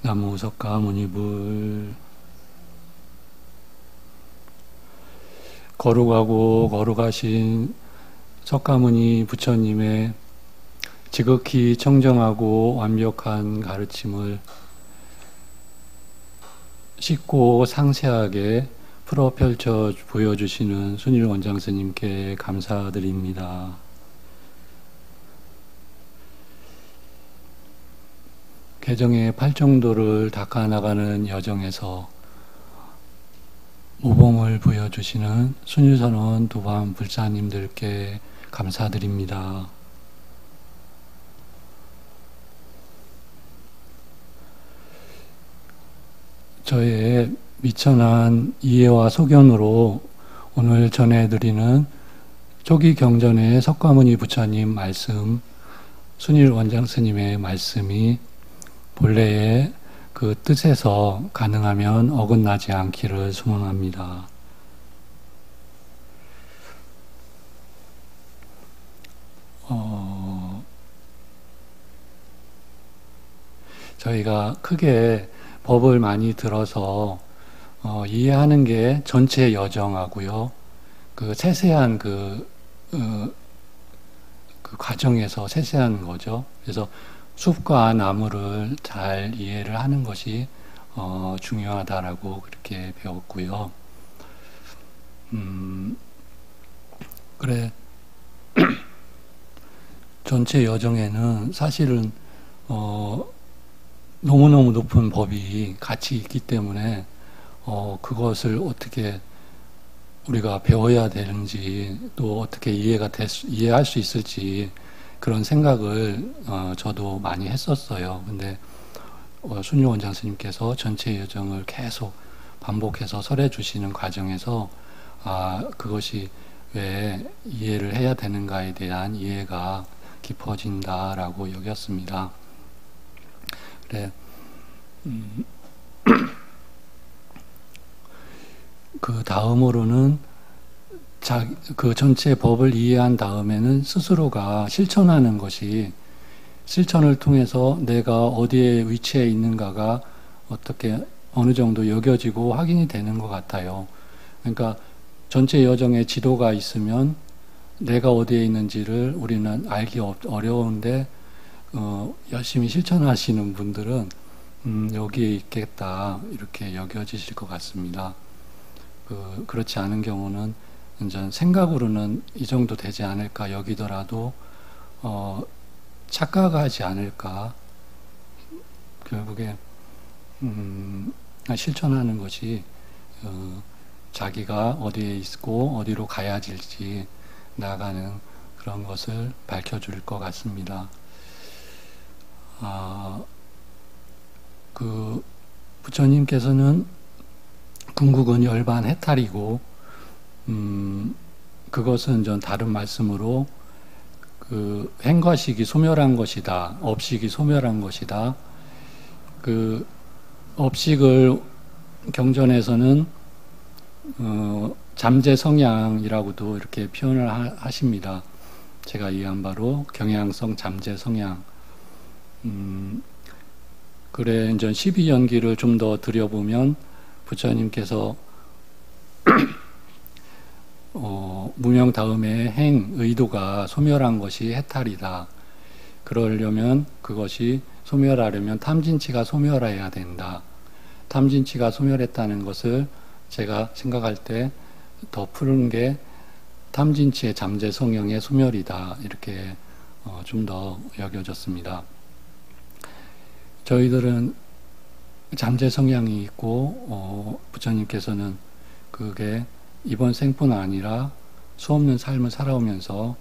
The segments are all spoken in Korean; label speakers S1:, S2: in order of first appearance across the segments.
S1: 나무 석가모니불. 거룩하고 거룩하신 석가모니 부처님의 지극히 청정하고 완벽한 가르침을 쉽고 상세하게 풀어 펼쳐 보여주시는 순일 원장 스님께 감사드립니다. 개정의 팔정도를 닦아나가는 여정에서 모범을 보여주시는 순일선원 도반 불사님들께 감사드립니다. 저의 미천한 이해와 소견으로 오늘 전해드리는 초기 경전의 석가모니 부처님 말씀, 순일 원장 스님의 말씀이 본래의 그 뜻에서 가능하면 어긋나지 않기를 소망합니다. 저희가 크게 법을 많이 들어서 이해하는 게 전체 여정하고요. 그 세세한 그 과정에서 세세한 거죠. 그래서 숲과 나무를 잘 이해를 하는 것이 중요하다라고 그렇게 배웠고요. 그래 전체 여정에는 사실은 너무너무 높은 법이 같이 있기 때문에 그것을 어떻게 우리가 배워야 되는지 또 어떻게 이해할 수 있을지 그런 생각을 저도 많이 했었어요. 근데 순일 원장 스님께서 전체 여정을 계속 반복해서 설해 주시는 과정에서 그것이 왜 이해를 해야 되는가에 대한 이해가 깊어진다라고 여겼습니다. 그래, 그 다음으로는 그 전체 법을 이해한 다음에는 스스로가 실천하는 것이 실천을 통해서 내가 어디에 위치해 있는가가 어떻게 어느 정도 여겨지고 확인이 되는 것 같아요. 그러니까 전체 여정에 지도가 있으면 내가 어디에 있는지를 우리는 알기 어려운데 열심히 실천하시는 분들은 여기에 있겠다 이렇게 여겨지실 것 같습니다. 그렇지 않은 경우는 이제 생각으로는 이 정도 되지 않을까 여기더라도 착각하지 않을까. 결국에 실천하는 것이 자기가 어디에 있고 어디로 가야 될지 나아가는 그런 것을 밝혀줄 것 같습니다. 그 부처님께서는 궁극은 열반 해탈이고 그것은 전 다른 말씀으로 그 행과식이 소멸한 것이다. 업식이 소멸한 것이다. 그 업식을 경전에서는 잠재 성향이라고도 이렇게 표현을 하십니다. 제가 이해한 바로 경향성 잠재 성향. 그래 이제 12연기를 좀 더 들여보면 부처님께서 무명 다음에 행 의도가 소멸한 것이 해탈이다. 그러려면 그것이 소멸하려면 탐진치가 소멸해야 된다. 탐진치가 소멸했다는 것을 제가 생각할 때 더 푸른 게 탐진치의 잠재 성향의 소멸이다. 이렇게 좀 더 여겨졌습니다. 저희들은 잠재 성향이 있고 부처님께서는 그게 이번 생뿐 아니라 수없는 삶을 살아오면서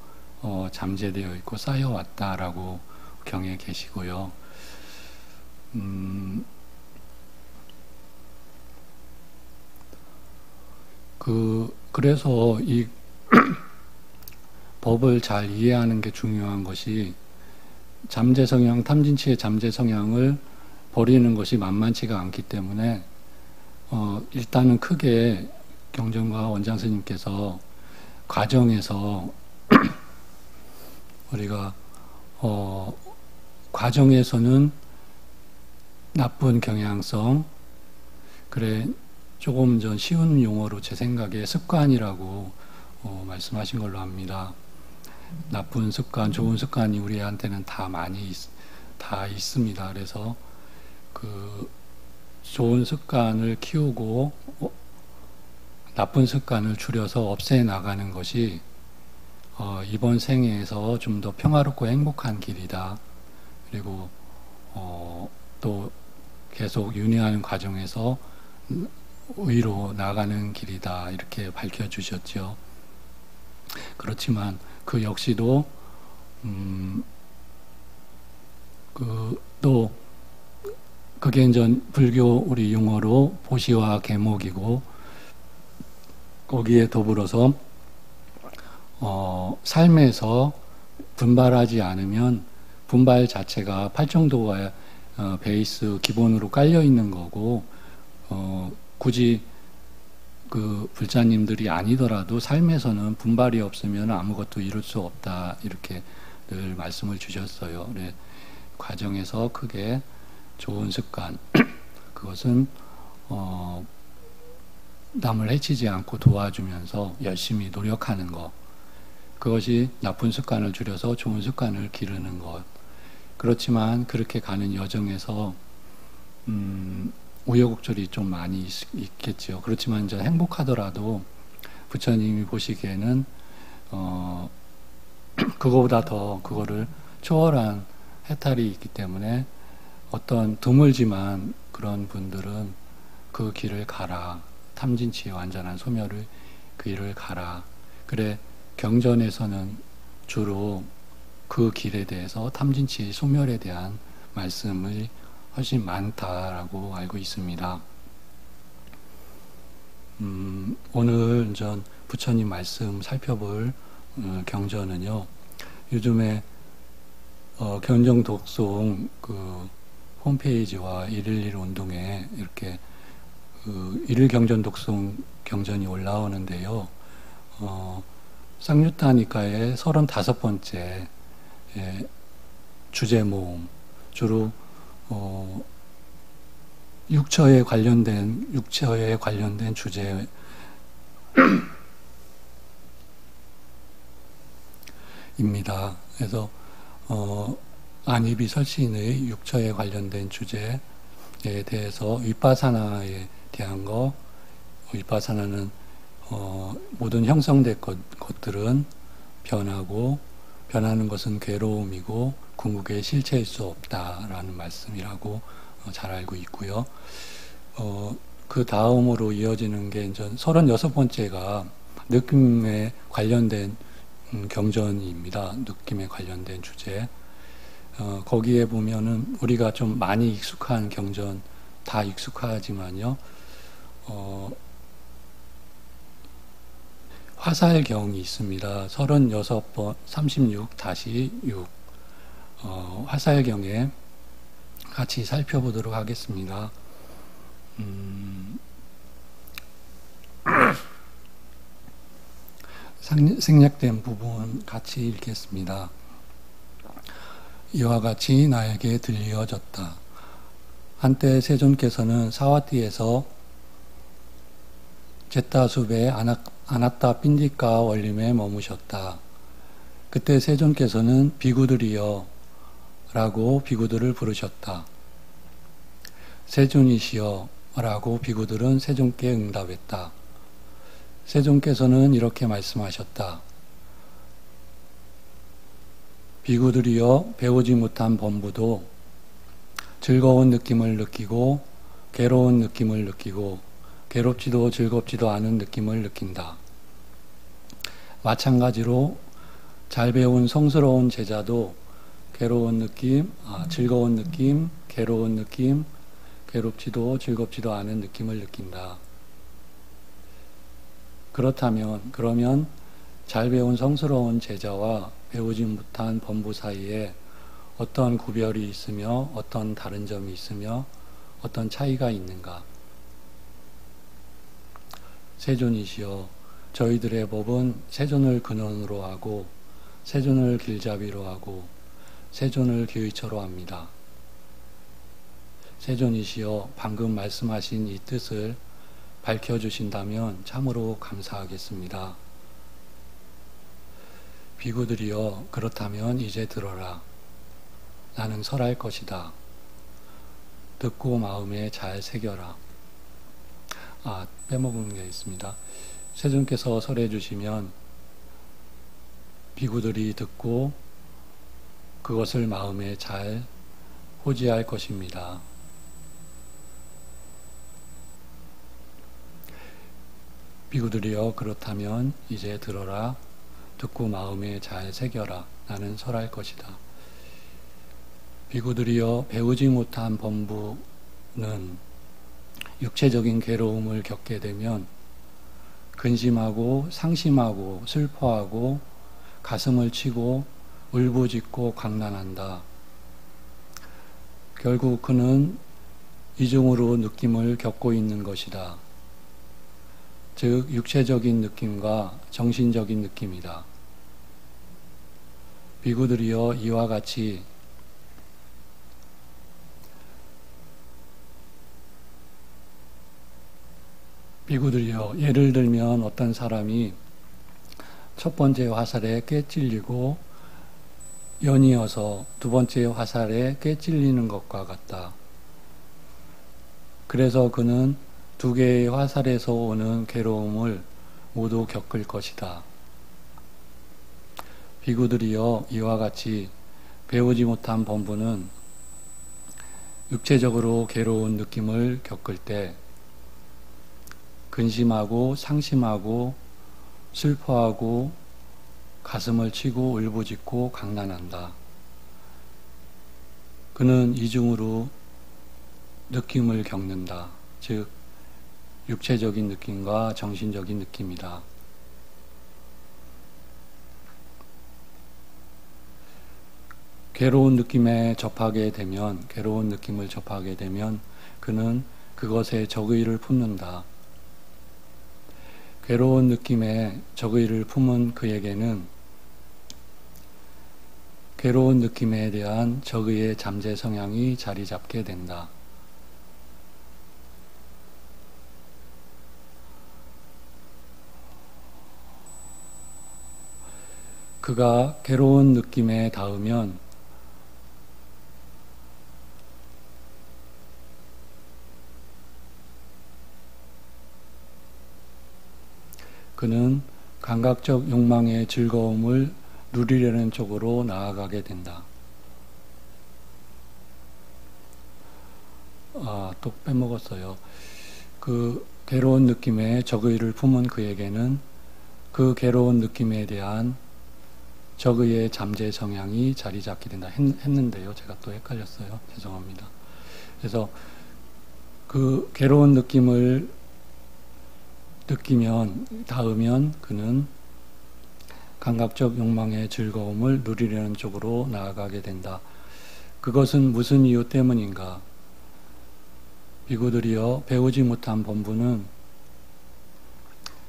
S1: 잠재되어 있고 쌓여왔다라고 경에 계시고요. 그래서 이 법을 잘 이해하는 게 중요한 것이 잠재 성향, 탐진치의 잠재 성향을 버리는 것이 만만치가 않기 때문에 일단은 크게 경전과 원장 스님께서 과정에서 우리가 과정에서는 나쁜 경향성, 그래 조금 전 쉬운 용어로 제 생각에 습관이라고 말씀하신 걸로 압니다. 나쁜 습관, 좋은 습관이 우리한테는 다 있습니다. 그래서 그 좋은 습관을 키우고 나쁜 습관을 줄여서 없애 나가는 것이 이번 생애에서 좀 더 평화롭고 행복한 길이다. 그리고 또 계속 윤회하는 과정에서 의로 나가는 길이다. 이렇게 밝혀주셨죠. 그렇지만 그 역시도 또 그게 이제 불교 우리 용어로 보시와 계목이고, 거기에 더불어서 삶에서 분발하지 않으면 분발 자체가 팔정도가 베이스 기본으로 깔려 있는 거고, 굳이 그 불자님들이 아니더라도 삶에서는 분발이 없으면 아무것도 이룰 수 없다, 이렇게 늘 말씀을 주셨어요. 네. 과정에서 크게 좋은 습관, 그것은 남을 해치지 않고 도와주면서 열심히 노력하는 것, 그것이 나쁜 습관을 줄여서 좋은 습관을 기르는 것. 그렇지만 그렇게 가는 여정에서 우여곡절이 좀 많이 있겠죠. 그렇지만 이제 행복하더라도 부처님이 보시기에는 그거보다 더 그거를 초월한 해탈이 있기 때문에 어떤 드물지만 그런 분들은 그 길을 가라. 탐진치의 완전한 소멸을 그 길을 가라. 그래 경전에서는 주로 그 길에 대해서 탐진치의 소멸에 대한 말씀이 훨씬 많다라고 알고 있습니다. 오늘 전 부처님 말씀 살펴볼 경전은요. 요즘에 경전 독송 그 홈페이지와 111 운동에 이렇게 일일 경전 독송 경전이 올라오는데요. 쌍유타니까의 35번째 주제 모음, 주로 육처에 관련된 주제입니다. 그래서 안이비 설신의 육처에 관련된 주제에 대해서 윗바사나에 대한 거, 윗바사나는 모든 형성된 것들은 변하고 변하는 것은 괴로움이고 궁극의 실체일 수 없다라는 말씀이라고 잘 알고 있고요. 그 다음으로 이어지는 게 이제 36번째가 느낌에 관련된 경전입니다. 느낌에 관련된 주제. 거기에 보면은 우리가 좀 많이 익숙한 경전, 다 익숙하지만요. 화살경이 있습니다. 36번, 36-6. 화살경에 같이 살펴보도록 하겠습니다. 생략된 부분 같이 읽겠습니다. 이와 같이 나에게 들려졌다. 한때 세존께서는 사와띠에서 제타숲의 아나타 핀디카 원림에 머무셨다. 그때 세존께서는 비구들이여 라고 비구들을 부르셨다. 세존이시여 라고 비구들은 세존께 응답했다. 세존께서는 이렇게 말씀하셨다. 비구들이여 배우지 못한 범부도 즐거운 느낌을 느끼고 괴로운 느낌을 느끼고 괴롭지도 즐겁지도 않은 느낌을 느낀다. 마찬가지로 잘 배운 성스러운 제자도 괴로운 느낌, 즐거운 느낌, 괴로운 느낌, 괴롭지도 즐겁지도 않은 느낌을 느낀다. 그러면 잘 배운 성스러운 제자와 배우지 못한 범부 사이에 어떤 구별이 있으며 어떤 다른 점이 있으며 어떤 차이가 있는가? 세존이시여, 저희들의 법은 세존을 근원으로 하고 세존을 길잡이로 하고 세존을 기의처로 합니다. 세존이시여 방금 말씀하신 이 뜻을 밝혀주신다면 참으로 감사하겠습니다. 비구들이여 그렇다면 이제 들어라. 나는 설할 것이다. 듣고 마음에 잘 새겨라. 빼먹은 게 있습니다. 세존께서 설해 주시면 비구들이 듣고 그것을 마음에 잘 호지할 것입니다. 비구들이여 그렇다면 이제 들어라. 듣고 마음에 잘 새겨라. 나는 설할 것이다. 비구들이여 배우지 못한 범부는 육체적인 괴로움을 겪게 되면 근심하고 상심하고 슬퍼하고 가슴을 치고 울부짖고 광난한다. 결국 그는 이중으로 느낌을 겪고 있는 것이다. 즉 육체적인 느낌과 정신적인 느낌이다. 비구들이여 이와 같이 비구들이여 예를 들면 어떤 사람이 첫 번째 화살에 꿰찔리고 연이어서 두 번째 화살에 꿰찔리는 것과 같다. 그래서 그는 두 개의 화살에서 오는 괴로움을 모두 겪을 것이다. 비구들이여 이와 같이 배우지 못한 범부는 육체적으로 괴로운 느낌을 겪을 때 근심하고 상심하고 슬퍼하고 가슴을 치고 울부짖고 강난한다. 그는 이중으로 느낌을 겪는다. 즉 육체적인 느낌과 정신적인 느낌이다. 괴로운 느낌을 접하게 되면 그는 그것에 적의를 품는다. 괴로운 느낌에 적의를 품은 그에게는 괴로운 느낌에 대한 적의의 잠재 성향이 자리 잡게 된다. 그가 괴로운 느낌에 닿으면 그는 감각적 욕망의 즐거움을 누리려는 쪽으로 나아가게 된다. 또 빼먹었어요. 그 괴로운 느낌에 적의를 품은 그에게는 그 괴로운 느낌에 대한 적의의 잠재 성향이 자리 잡게 된다. 했는데요. 제가 또 헷갈렸어요. 죄송합니다. 그래서 그 괴로운 느낌을 닿으면 그는 감각적 욕망의 즐거움을 누리려는 쪽으로 나아가게 된다. 그것은 무슨 이유 때문인가? 비구들이여 배우지 못한 범부는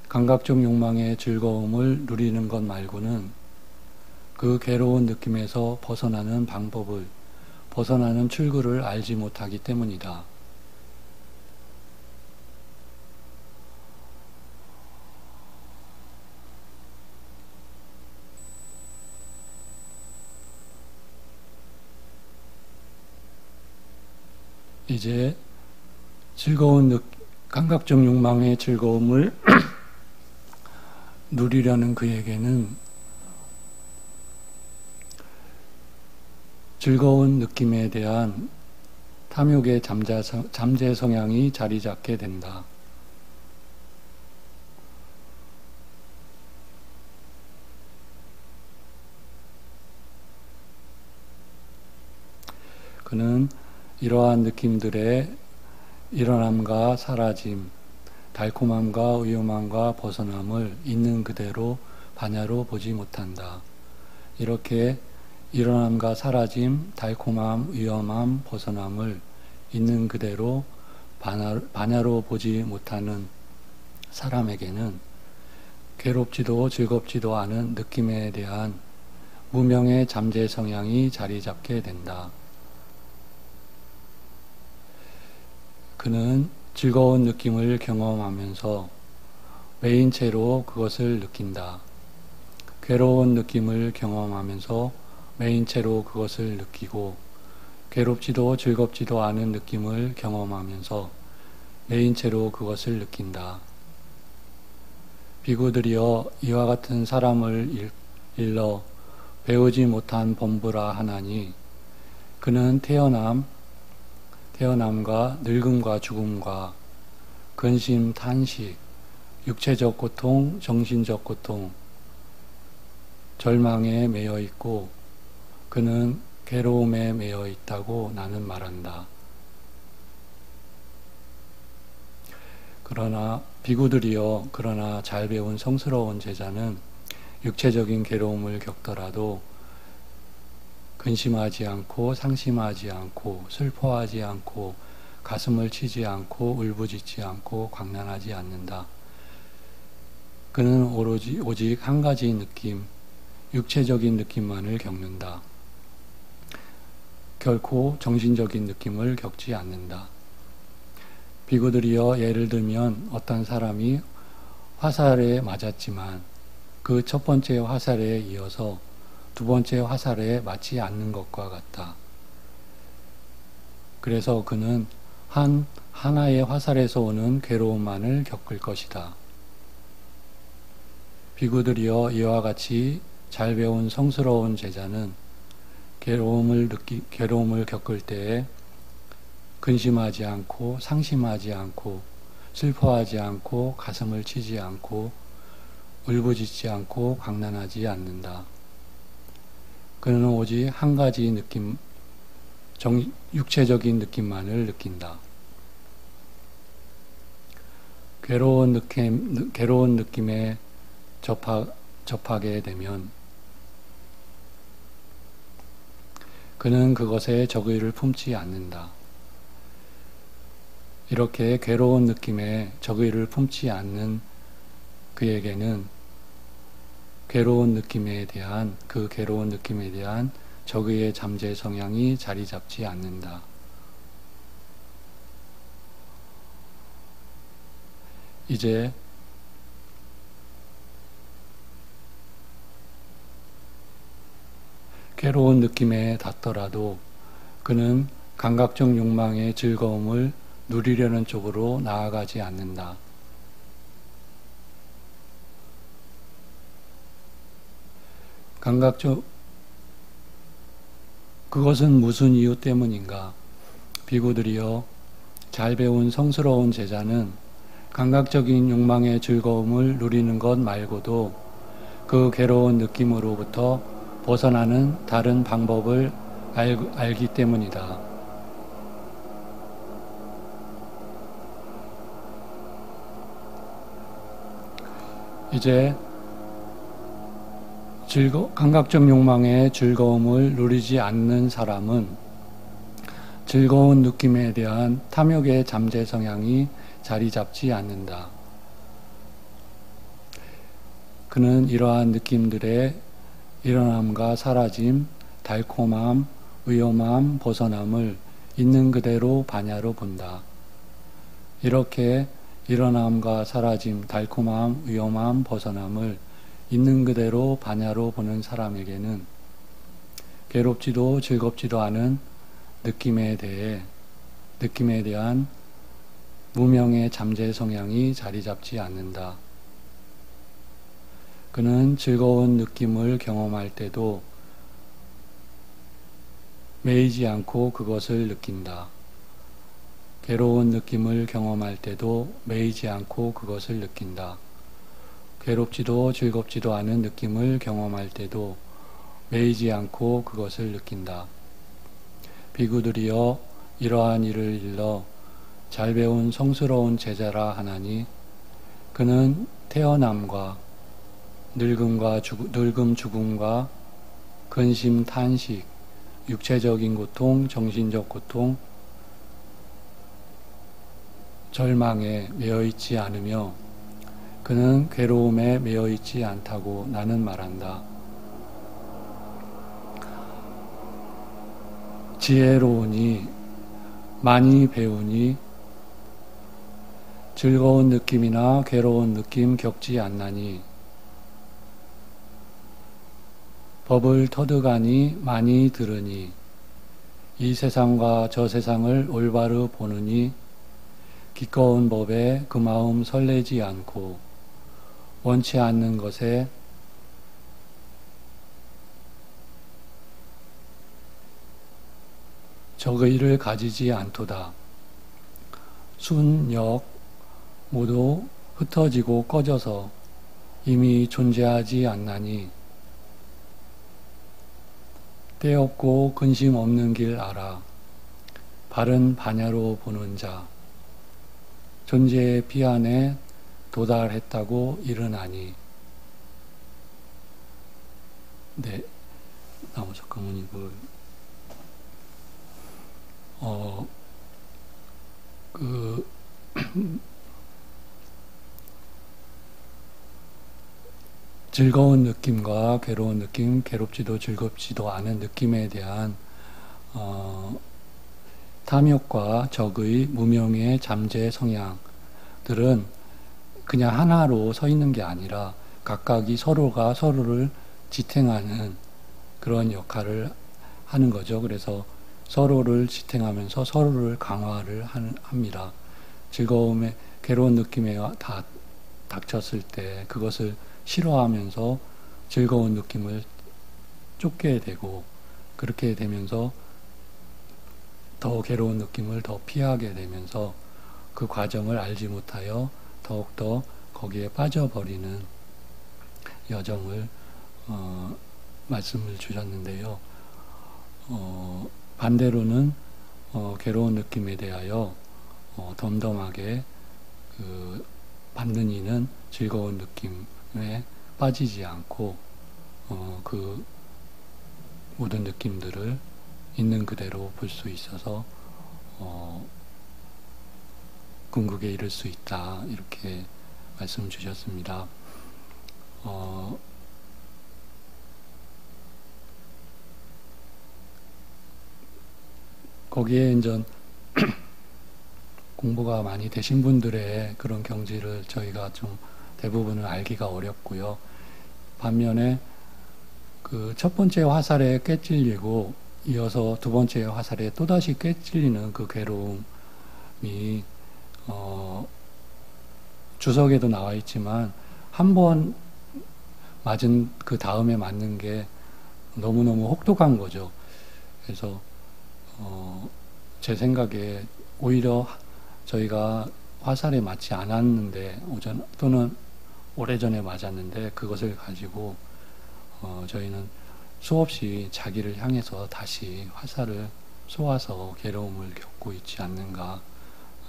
S1: 감각적 욕망의 즐거움을 누리는 것 말고는 그 괴로운 느낌에서 벗어나는 방법을, 벗어나는 출구를 알지 못하기 때문이다. 이제 감각적 욕망의 즐거움을 누리려는 그에게는 즐거운 느낌에 대한 탐욕의 잠재 성향이 자리 잡게 된다. 그는 이러한 느낌들의 일어남과 사라짐, 달콤함과 위험함과 벗어남을 있는 그대로 반야로 보지 못한다. 이렇게 일어남과 사라짐, 달콤함, 위험함, 벗어남을 있는 그대로 반야로 보지 못하는 사람에게는 괴롭지도 즐겁지도 않은 느낌에 대한 무명의 잠재 성향이 자리 잡게 된다. 그는 즐거운 느낌을 경험하면서 매인체로 그것을 느낀다. 괴로운 느낌을 경험하면서 매인체로 그것을 느끼고 괴롭지도 즐겁지도 않은 느낌을 경험하면서 매인체로 그것을 느낀다. 비구들이여 이와 같은 사람을 일러 배우지 못한 범부라 하나니 그는 태어남과 늙음과 죽음과 근심, 탄식, 육체적 고통, 정신적 고통, 절망에 매여 있고 그는 괴로움에 매여 있다고 나는 말한다. 그러나 잘 배운 성스러운 제자는 육체적인 괴로움을 겪더라도 근심하지 않고 상심하지 않고 슬퍼하지 않고 가슴을 치지 않고 울부짖지 않고 광란하지 않는다. 그는 오직 한 가지 느낌, 육체적인 느낌만을 겪는다. 결코 정신적인 느낌을 겪지 않는다. 비구들이여 예를 들면 어떤 사람이 화살에 맞았지만 그 첫 번째 화살에 이어서 두 번째 화살에 맞지 않는 것과 같다. 그래서 그는 하나의 화살에서 오는 괴로움만을 겪을 것이다. 비구들이여 이와 같이 잘 배운 성스러운 제자는 괴로움을 겪을 때에 근심하지 않고 상심하지 않고 슬퍼하지 않고 가슴을 치지 않고 울부짖지 않고 광란하지 않는다. 그는 오직 한 가지 느낌, 육체적인 느낌만을 느낀다. 괴로운 느낌에 접하게 되면 그는 그것에 적의를 품지 않는다. 이렇게 괴로운 느낌에 적의를 품지 않는 그에게는 괴로운 느낌에 대한 적의의 잠재 성향이 자리 잡지 않는다. 이제 괴로운 느낌에 닿더라도 그는 감각적 욕망의 즐거움을 누리려는 쪽으로 나아가지 않는다. 그것은 무슨 이유 때문인가? 비구들이여 잘 배운 성스러운 제자는 감각적인 욕망의 즐거움을 누리는 것 말고도 그 괴로운 느낌으로부터 벗어나는 다른 방법을 알기 때문이다. 이제 감각적 욕망의 즐거움을 누리지 않는 사람은 즐거운 느낌에 대한 탐욕의 잠재 성향이 자리 잡지 않는다. 그는 이러한 느낌들의 일어남과 사라짐, 달콤함, 위험함, 벗어남을 있는 그대로 반야로 본다. 이렇게 일어남과 사라짐, 달콤함, 위험함, 벗어남을 있는 그대로 반야로 보는 사람에게는 괴롭지도 즐겁지도 않은 느낌에 대한 무명의 잠재 성향이 자리 잡지 않는다. 그는 즐거운 느낌을 경험할 때도 매이지 않고 그것을 느낀다. 괴로운 느낌을 경험할 때도 매이지 않고 그것을 느낀다. 괴롭지도 즐겁지도 않은 느낌을 경험할 때도 매이지 않고 그것을 느낀다. 비구들이여 이러한 일을 일러 잘 배운 성스러운 제자라 하나니 그는 태어남과 늙음 죽음과 근심 탄식 육체적인 고통 정신적 고통 절망에 매여 있지 않으며 그는 괴로움에 매여 있지 않다고 나는 말한다. 지혜로우니 많이 배우니 즐거운 느낌이나 괴로운 느낌 겪지 않나니 법을 터득하니 많이 들으니 이 세상과 저 세상을 올바로 보느니 기꺼운 법에 그 마음 설레지 않고 원치 않는 것에 적의를 가지지 않도다. 순, 역 모두 흩어지고 꺼져서 이미 존재하지 않나니 때없고 근심 없는 길 알아. 바른 반야로 보는 자 존재의 비안에 도달했다고 일어나니. 네, 잠깐만 이거 즐거운 느낌과 괴로운 느낌, 괴롭지도 즐겁지도 않은 느낌에 대한 탐욕과 적의, 무명의 잠재 성향들은 그냥 하나로 서 있는 게 아니라 각각이 서로가 서로를 지탱하는 그런 역할을 하는 거죠. 그래서 서로를 지탱하면서 서로를 강화를 합니다. 즐거움에, 괴로운 느낌에 다 닥쳤을 때 그것을 싫어하면서 즐거운 느낌을 쫓게 되고, 그렇게 되면서 더 괴로운 느낌을 더 피하게 되면서 그 과정을 알지 못하여 더욱더 거기에 빠져버리는 여정을 말씀을 주셨는데요. 반대로는 괴로운 느낌에 대하여 덤덤하게 받는 이는 즐거운 느낌에 빠지지 않고 그 모든 느낌들을 있는 그대로 볼 수 있어서 궁극에 이를 수 있다, 이렇게 말씀 주셨습니다. 거기에 이제 공부가 많이 되신 분들의 그런 경지를 저희가 좀 대부분은 알기가 어렵고요. 반면에 그 첫 번째 화살에 꿰찔리고 이어서 두 번째 화살에 또다시 꿰찔리는 그 괴로움이 주석에도 나와 있지만 한 번 맞은 그 다음에 맞는 게 너무너무 혹독한 거죠. 그래서 제 생각에 오히려 저희가 화살에 맞지 않았는데 또는 오래전에 맞았는데 그것을 가지고 저희는 수없이 자기를 향해서 다시 화살을 쏘아서 괴로움을 겪고 있지 않는가,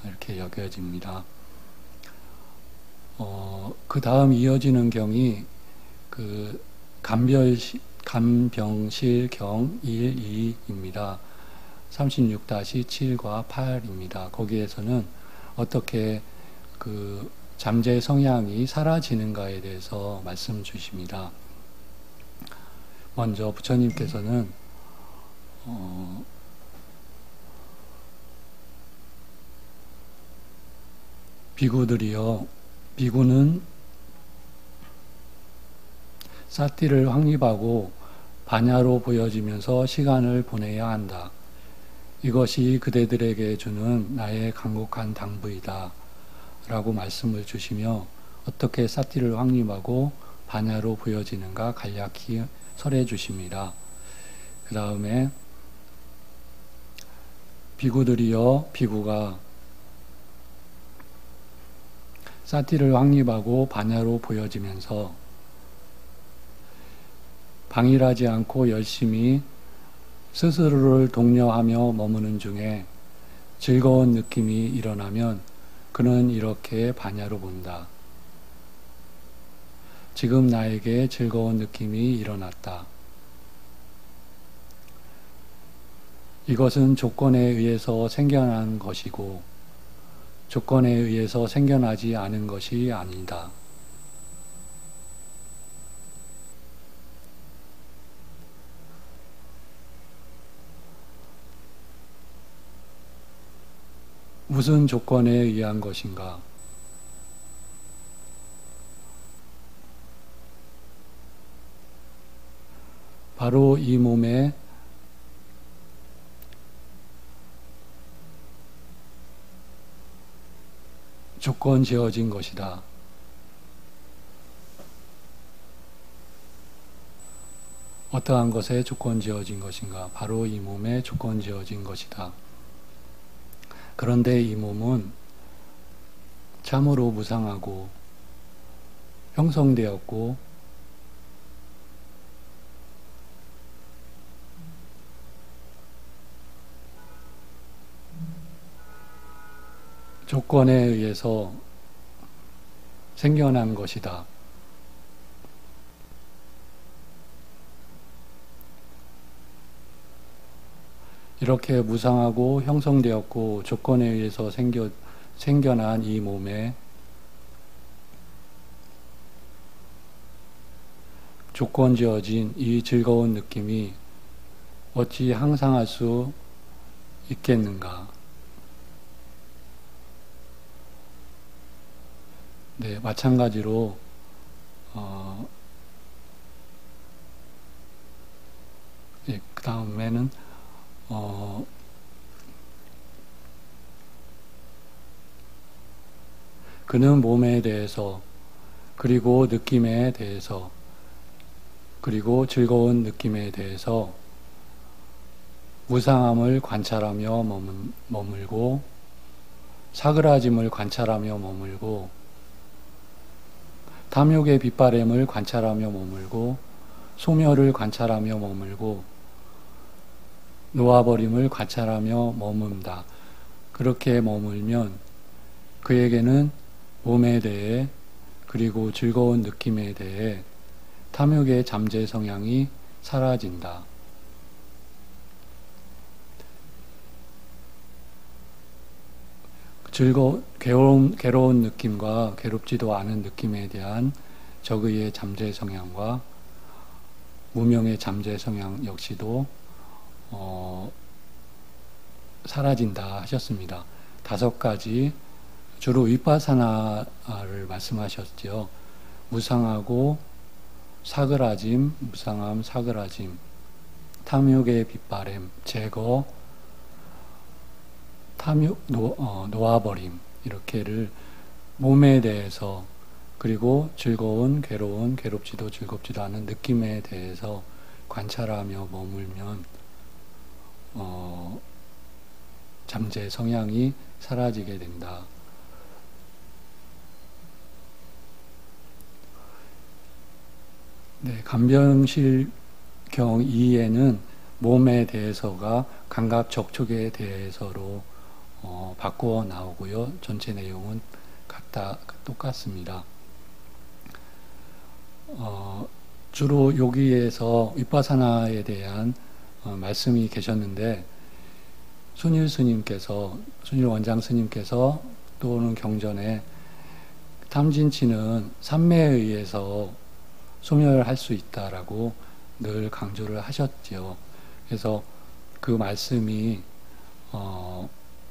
S1: 이렇게 여겨집니다. 그 다음 이어지는 경이 그 간병실경 1, 2입니다. 36-7과 8입니다. 거기에서는 어떻게 그 잠재 성향이 사라지는가에 대해서 말씀 주십니다. 먼저 부처님께서는 비구들이여, 비구는 사티를 확립하고 반야로 보여지면서 시간을 보내야 한다. 이것이 그대들에게 주는 나의 간곡한 당부이다 라고 말씀을 주시며, 어떻게 사티를 확립하고 반야로 보여지는가 간략히 설해 주십니다. 그 다음에 비구들이여, 비구가 사티를 확립하고 반야로 보여지면서 방일하지 않고 열심히 스스로를 독려하며 머무는 중에 즐거운 느낌이 일어나면 그는 이렇게 반야로 본다. 지금 나에게 즐거운 느낌이 일어났다. 이것은 조건에 의해서 생겨난 것이고 조건에 의해서 생겨나지 않은 것이 아니다. 무슨 조건에 의한 것인가? 바로 이 몸에 조건 지어진 것이다. 어떠한 것에 조건 지어진 것인가? 바로 이 몸에 조건 지어진 것이다. 그런데 이 몸은 참으로 무상하고 형성되었고 조건에 의해서 생겨난 것이다. 이렇게 무상하고 형성되었고 조건에 의해서 생겨난 이 몸에 조건 지어진 이 즐거운 느낌이 어찌 항상할 수 있겠는가? 네, 마찬가지로 그 다음에는 그는 몸에 대해서 그리고 느낌에 대해서 그리고 즐거운 느낌에 대해서 무상함을 관찰하며 머물고 사그라짐을 관찰하며 머물고 탐욕의 빛바램을 관찰하며 머물고 소멸을 관찰하며 머물고 놓아버림을 관찰하며 머문다. 그렇게 머물면 그에게는 몸에 대해 그리고 즐거운 느낌에 대해 탐욕의 잠재 성향이 사라진다. 괴로운 느낌과 괴롭지도 않은 느낌에 대한 적의의 잠재 성향과 무명의 잠재 성향 역시도 사라진다 하셨습니다. 5가지 주로 위파사나를 말씀하셨죠. 무상하고 사그라짐, 무상함, 사그라짐, 탐욕의 빛바램, 제거, 놓아버림, 이렇게를 몸에 대해서 그리고 즐거운, 괴로운, 괴롭지도 즐겁지도 않은 느낌에 대해서 관찰하며 머물면 잠재 성향이 사라지게 된다. 네, 간병실경 2에는 몸에 대해서가 감각 접촉에 대해서로 바꾸어 나오고요. 전체 내용은 똑같습니다. 주로 여기에서 위파사나에 대한 말씀이 계셨는데 순일 원장 스님께서 또는 경전에 탐진치는 삼매에 의해서 소멸할 수 있다라고 늘 강조를 하셨죠. 그래서 그 말씀이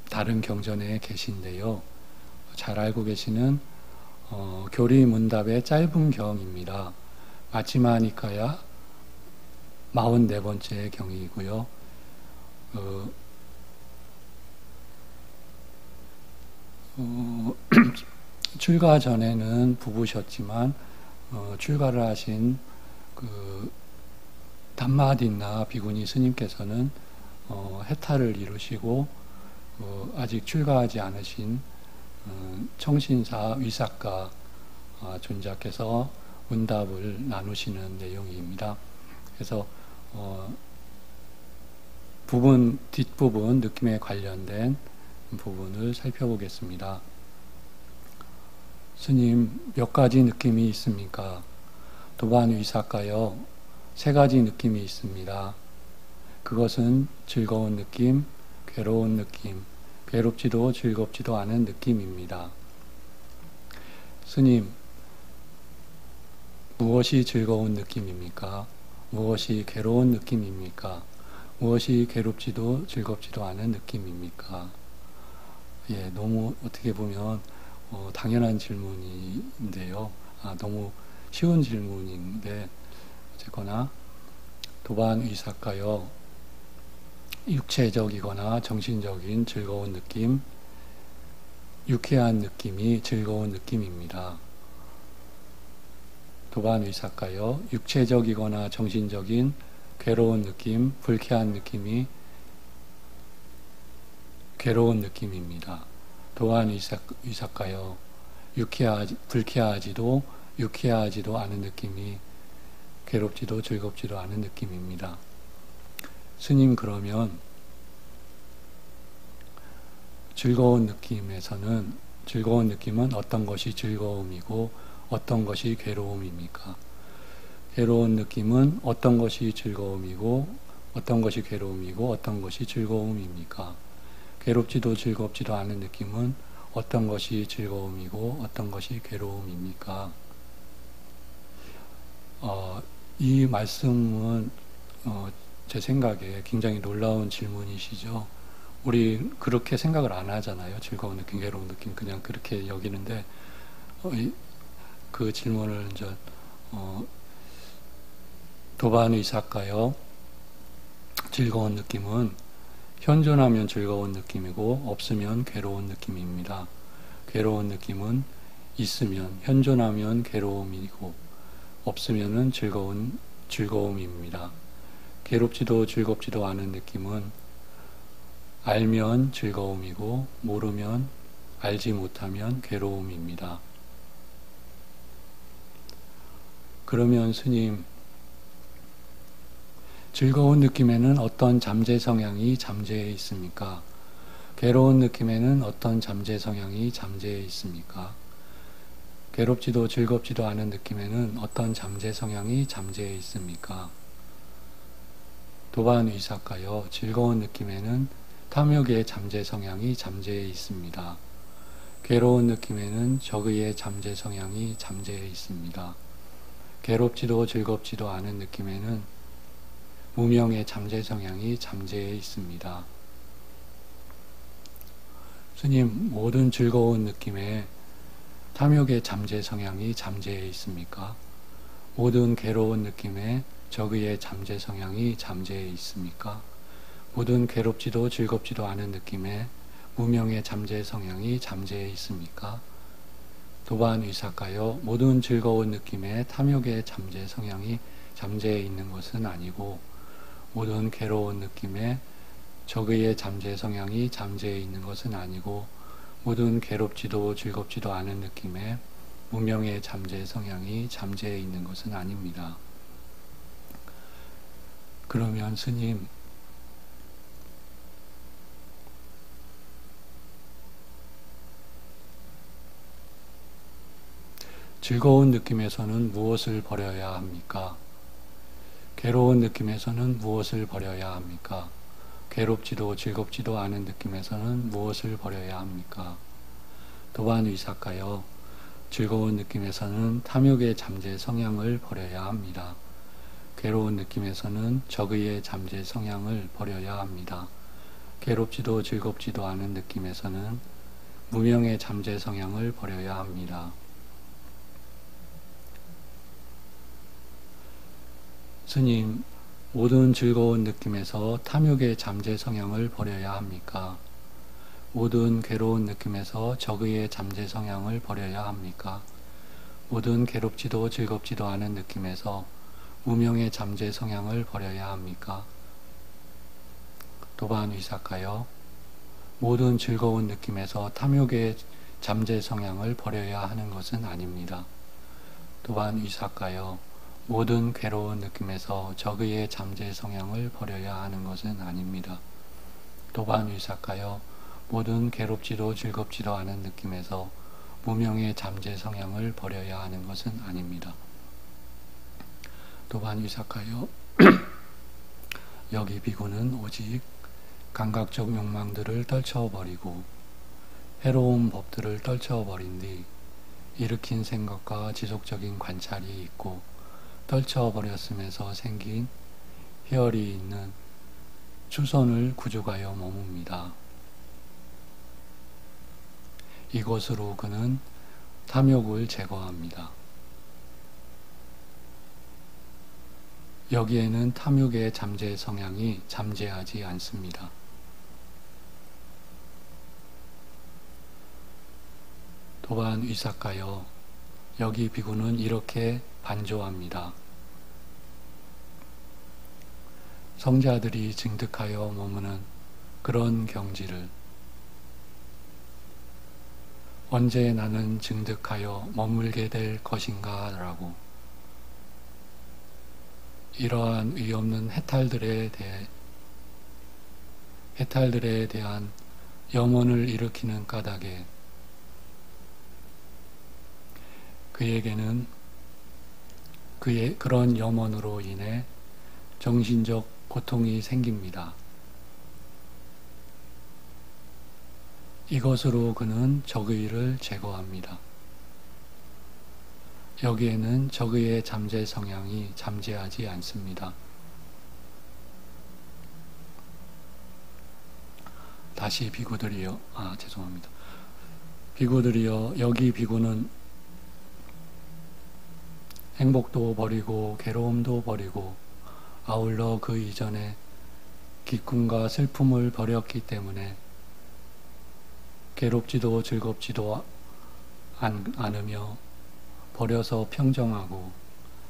S1: 다른 경전에 계신데요. 잘 알고 계시는 교리문답의 짧은 경입니다. 마치마니카야 44번째 경이고요. 출가 전에는 부부셨지만 출가를 하신 그 담마딘나 비구니 스님께서는 해탈을 이루시고 아직 출가하지 않으신 청신사 위사카 존자께서 문답을 나누시는 내용입니다. 그래서 뒷부분 느낌에 관련된 부분을 살펴보겠습니다. 스님, 몇 가지 느낌이 있습니까? 도반 위사카여, 3가지 느낌이 있습니다. 그것은 즐거운 느낌, 괴로운 느낌, 괴롭지도 즐겁지도 않은 느낌입니다. 스님, 무엇이 즐거운 느낌입니까? 무엇이 괴로운 느낌입니까? 무엇이 괴롭지도 즐겁지도 않은 느낌입니까? 예, 너무 어떻게 보면 당연한 질문인데요. 너무 쉬운 질문인데 어쨌거나 도반 의사가요. 육체적이거나 정신적인 즐거운 느낌, 유쾌한 느낌이 즐거운 느낌입니다. 도반 의사가요. 육체적이거나 정신적인 괴로운 느낌, 불쾌한 느낌이 괴로운 느낌입니다. 도안 의사가요. 불쾌하지도 유쾌하지도 않은 느낌이 괴롭지도 즐겁지도 않은 느낌입니다. 스님, 그러면 즐거운 느낌은 어떤 것이 즐거움이고 어떤 것이 괴로움입니까? 괴로운 느낌은 어떤 것이 즐거움이고 어떤 것이 괴로움이고 어떤 것이 즐거움입니까? 괴롭지도 즐겁지도 않은 느낌은 어떤 것이 즐거움이고 어떤 것이 괴로움입니까? 이 말씀은 제 생각에 굉장히 놀라운 질문이시죠. 우리 그렇게 생각을 안 하잖아요. 즐거운 느낌, 괴로운 느낌 그냥 그렇게 여기는데 그 질문을 이제 도반 의사가요. 즐거운 느낌은 현존하면 즐거운 느낌이고 없으면 괴로운 느낌입니다. 괴로운 느낌은 있으면 현존하면 괴로움이고 없으면은 즐거움입니다. 괴롭지도 즐겁지도 않은 느낌은 알면 즐거움이고 모르면 알지 못하면 괴로움입니다. 그러면 스님, 즐거운 느낌에는 어떤 잠재 성향이 잠재해 있습니까? 괴로운 느낌에는 어떤 잠재 성향이 잠재해 있습니까? 괴롭지도 즐겁지도 않은 느낌에는 어떤 잠재 성향이 잠재해 있습니까? 도반 의사가요. 즐거운 느낌에는 탐욕의 잠재 성향이 잠재해 있습니다. 괴로운 느낌에는 적의의 잠재 성향이 잠재해 있습니다. 괴롭지도 즐겁지도 않은 느낌에는 무명의 잠재 성향이 잠재해 있습니다. 스님, 모든 즐거운 느낌에 탐욕의 잠재 성향이 잠재해 있습니까? 모든 괴로운 느낌에 적의의 잠재 성향이 잠재해 있습니까? 모든 괴롭지도 즐겁지도 않은 느낌에 무명의 잠재 성향이 잠재해 있습니까? 도반 의사가요. 모든 즐거운 느낌에 탐욕의 잠재 성향이 잠재해 있는 것은 아니고 모든 괴로운 느낌에 적의의 잠재 성향이 잠재해 있는 것은 아니고 모든 괴롭지도 즐겁지도 않은 느낌에 무명의 잠재 성향이 잠재해 있는 것은 아닙니다. 그러면 스님, 즐거운 느낌에서는 무엇을 버려야 합니까? 괴로운 느낌에서는 무엇을 버려야 합니까? 괴롭지도 즐겁지도 않은 느낌에서는 무엇을 버려야 합니까? 도반 의사가요. 즐거운 느낌에서는 탐욕의 잠재 성향을 버려야 합니다. 괴로운 느낌에서는 적의의 잠재 성향을 버려야 합니다. 괴롭지도 즐겁지도 않은 느낌에서는 무명의 잠재 성향을 버려야 합니다. 스님, 모든 즐거운 느낌에서 탐욕의 잠재 성향을 버려야 합니까? 모든 괴로운 느낌에서 적의의 잠재 성향을 버려야 합니까? 모든 괴롭지도 즐겁지도 않은 느낌에서 무명의 잠재 성향을 버려야 합니까? 도반 의사가요. 모든 즐거운 느낌에서 탐욕의 잠재 성향을 버려야 하는 것은 아닙니다. 도반 의사가요. 모든 괴로운 느낌에서 적의의 잠재 성향을 버려야 하는 것은 아닙니다. 도반 의사가요. 모든 괴롭지도 즐겁지도 않은 느낌에서 무명의 잠재 성향을 버려야 하는 것은 아닙니다. 도반 의사가요. 여기 비구는 오직 감각적 욕망들을 떨쳐버리고 해로운 법들을 떨쳐버린 뒤 일으킨 생각과 지속적인 관찰이 있고 떨쳐버렸음에서 생긴 희열이 있는 추선을 구족하여 머뭅니다. 이것으로 그는 탐욕을 제거합니다. 여기에는 탐욕의 잠재 성향이 잠재하지 않습니다. 도반 위삭하여 여기 비구는 이렇게 반조합니다. 성자들이 증득하여 머무는 그런 경지를 언제 나는 증득하여 머물게 될 것인가 라고 이러한 의없는 해탈들에 대한 염원을 일으키는 까닭에 그에게는 그의 그런 염원으로 인해 정신적 고통이 생깁니다. 이것으로 그는 적의를 제거합니다. 여기에는 적의의 잠재 성향이 잠재하지 않습니다. 다시 비구들이여, 죄송합니다. 비구들이여, 여기 비구는 행복도 버리고 괴로움도 버리고 아울러 그 이전에 기쁨과 슬픔을 버렸기 때문에 괴롭지도 즐겁지도 않으며 버려서 평정하고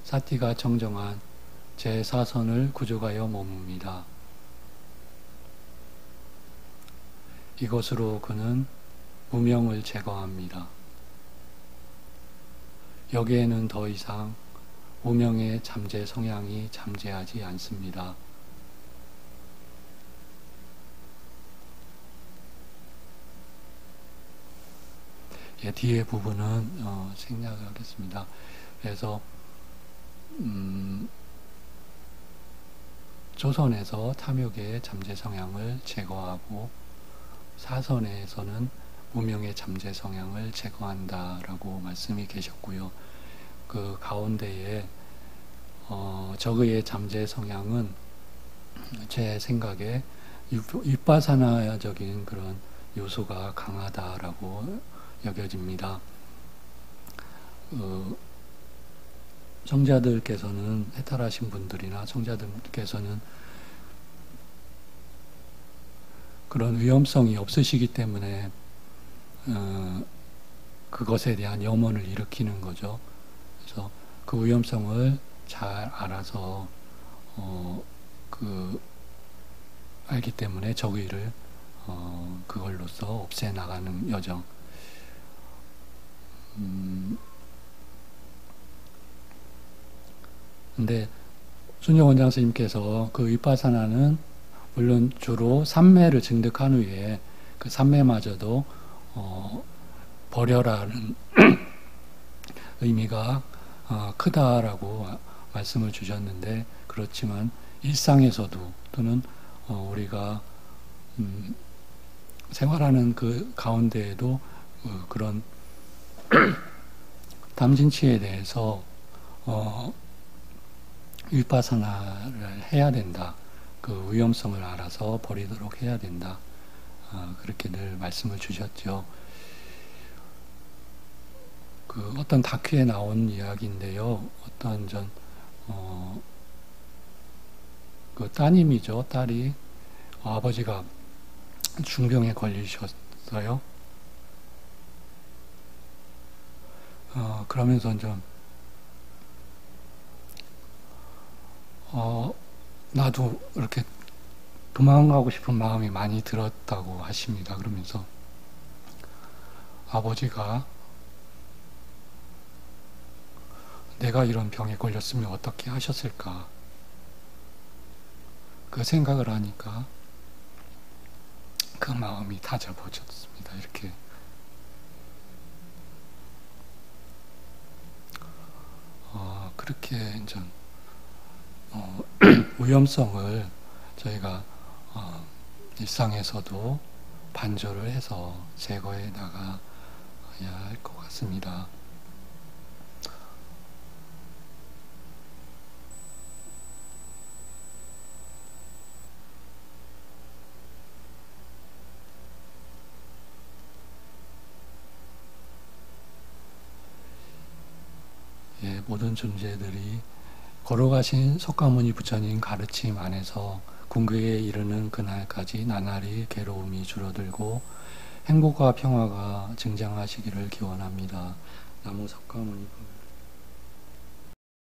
S1: 사티가 청정한 제4선을 구족하여 머뭅니다. 이것으로 그는 무명을 제거합니다. 여기에는 더 이상 무명의 잠재 성향이 잠재하지 않습니다. 뒤에 부분은 생략하겠습니다. 그래서 조선에서 탐욕의 잠재 성향을 제거하고 사선에서는 무명의 잠재 성향을 제거한다라고 말씀이 계셨고요. 그 가운데에 적의의 잠재 성향은 제 생각에 윗바사나적인 그런 요소가 강하다라고 여겨집니다. 성자들께서는 해탈하신 분들이나 성자들께서는 그런 위험성이 없으시기 때문에 그것에 대한 염원을 일으키는 거죠. 그래서 그 위험성을 잘 알아서 알기 때문에 적의를 그걸로써 없애 나가는 여정. 근데 순영 원장 스님께서 그 윗바사나는 물론 주로 삼매를 증득한 후에 그 삼매마저도 버려라는 의미가 크다라고 말씀을 주셨는데, 그렇지만 일상에서도 또는 우리가 생활하는 그 가운데에도 그런 담진치에 대해서 윗바사나를 해야 된다. 그 위험성을 알아서 버리도록 해야 된다. 그렇게 늘 말씀을 주셨죠. 그 어떤 다큐에 나온 이야기인데요. 어떤 그 따님이죠. 딸이 아버지가 중병에 걸리셨어요. 그러면서 나도 이렇게 도망가고 싶은 마음이 많이 들었다고 하십니다. 그러면서 아버지가 내가 이런 병에 걸렸으면 어떻게 하셨을까? 그 생각을 하니까 그 마음이 다잡아졌습니다. 이렇게 그렇게 이제 위험성을 저희가 일상에서도 반조를 해서 제거해 나가야 할 것 같습니다. 모든 존재들이 걸어가신 석가모니 부처님 가르침 안에서 궁극에 이르는 그날까지 나날이 괴로움이 줄어들고 행복과 평화가 증장하시기를 기원합니다. 나무 석가모니